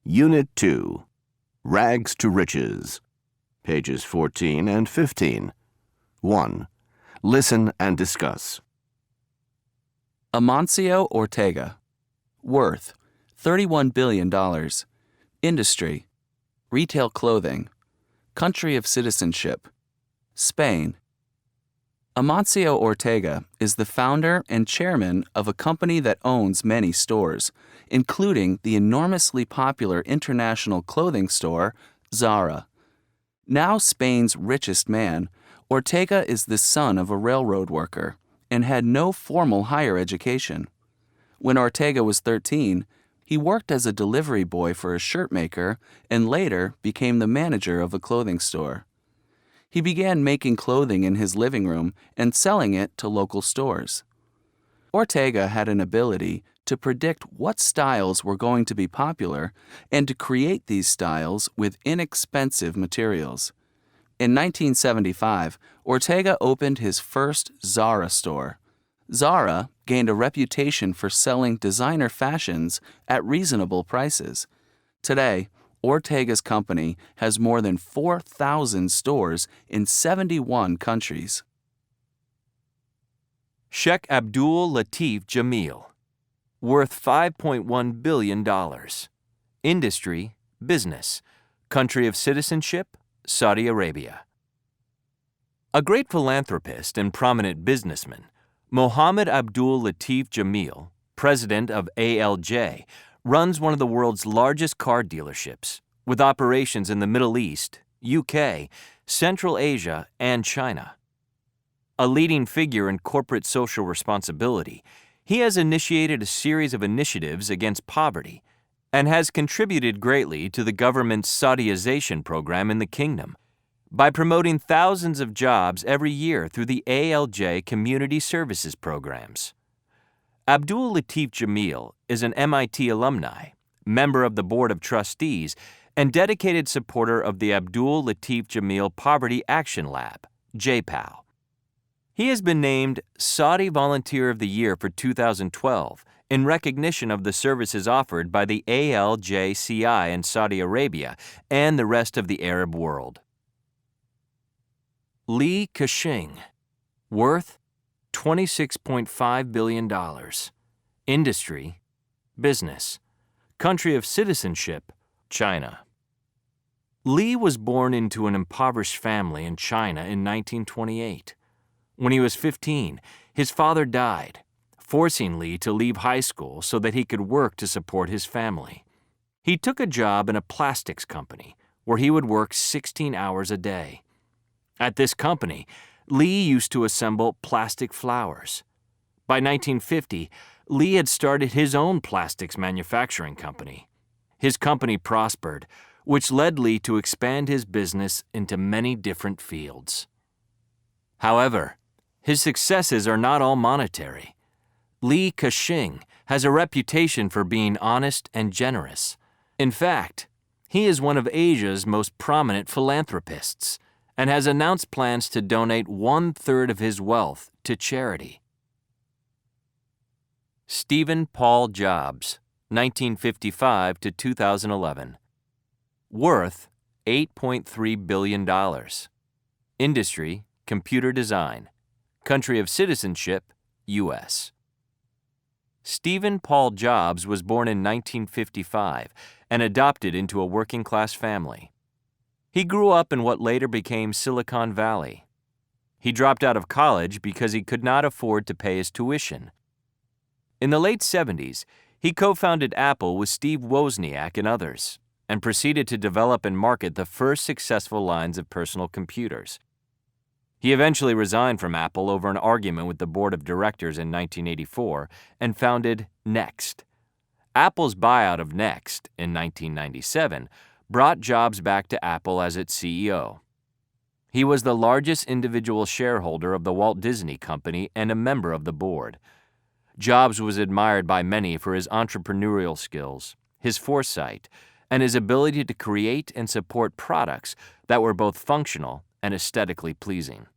Unit 2, Rags to Riches, pages 14 and 15. 1. Listen and discuss. Amancio Ortega. Worth, $31 billion. Industry, retail clothing. Country of citizenship, Spain. Amancio Ortega is the founder and chairman of a company that owns many stores, including the enormously popular international clothing store, Zara. Now Spain's richest man, Ortega is the son of a railroad worker and had no formal higher education. When Ortega was 13, he worked as a delivery boy for a shirt maker and later became the manager of a clothing store. He began making clothing in his living room and selling it to local stores. Ortega had an ability to predict what styles were going to be popular and to create these styles with inexpensive materials. In 1975, Ortega opened his first Zara store. Zara gained a reputation for selling designer fashions at reasonable prices. Today, Ortega's company has more than 4,000 stores in 71 countries. Sheikh Abdul Latif Jameel. Worth $5.1 billion. Industry, business. Country of citizenship, Saudi Arabia. A great philanthropist and prominent businessman, Mohammed Abdul Latif Jameel, president of ALJ, runs one of the world's largest car dealerships, with operations in the Middle East, UK, Central Asia, and China. A leading figure in corporate social responsibility, he has initiated a series of initiatives against poverty and has contributed greatly to the government's Saudiization program in the kingdom by promoting thousands of jobs every year through the ALJ community services programs. Abdul Latif Jameel is an MIT alumni, member of the Board of Trustees, and dedicated supporter of the Abdul Latif Jameel Poverty Action Lab, JPAL. He has been named Saudi Volunteer of the Year for 2012 in recognition of the services offered by the ALJCI in Saudi Arabia and the rest of the Arab world. Li Keqiang. Worth $26.5 billion. Industry, business. Country of citizenship, China. Li was born into an impoverished family in China in 1928. When he was 15, his father died, forcing Li to leave high school so that he could work to support his family. He took a job in a plastics company where he would work 16 hours a day. At this company, Li used to assemble plastic flowers. By 1950, Li had started his own plastics manufacturing company. His company prospered, which led Li to expand his business into many different fields. However, his successes are not all monetary. Li Keqiang has a reputation for being honest and generous. In fact, he is one of Asia's most prominent philanthropists and has announced plans to donate 1/3 of his wealth to charity. Stephen Paul Jobs, 1955 to 2011. Worth $8.3 billion. Industry, computer design. Country of citizenship, U.S. Stephen Paul Jobs was born in 1955 and adopted into a working-class family. He grew up in what later became Silicon Valley. He dropped out of college because he could not afford to pay his tuition. In the late 70s, he co-founded Apple with Steve Wozniak and others, and proceeded to develop and market the first successful lines of personal computers. He eventually resigned from Apple over an argument with the board of directors in 1984 and founded Next. Apple's buyout of Next in 1997 brought Jobs back to Apple as its CEO. He was the largest individual shareholder of the Walt Disney Company and a member of the board. Jobs was admired by many for his entrepreneurial skills, his foresight, and his ability to create and support products that were both functional and aesthetically pleasing.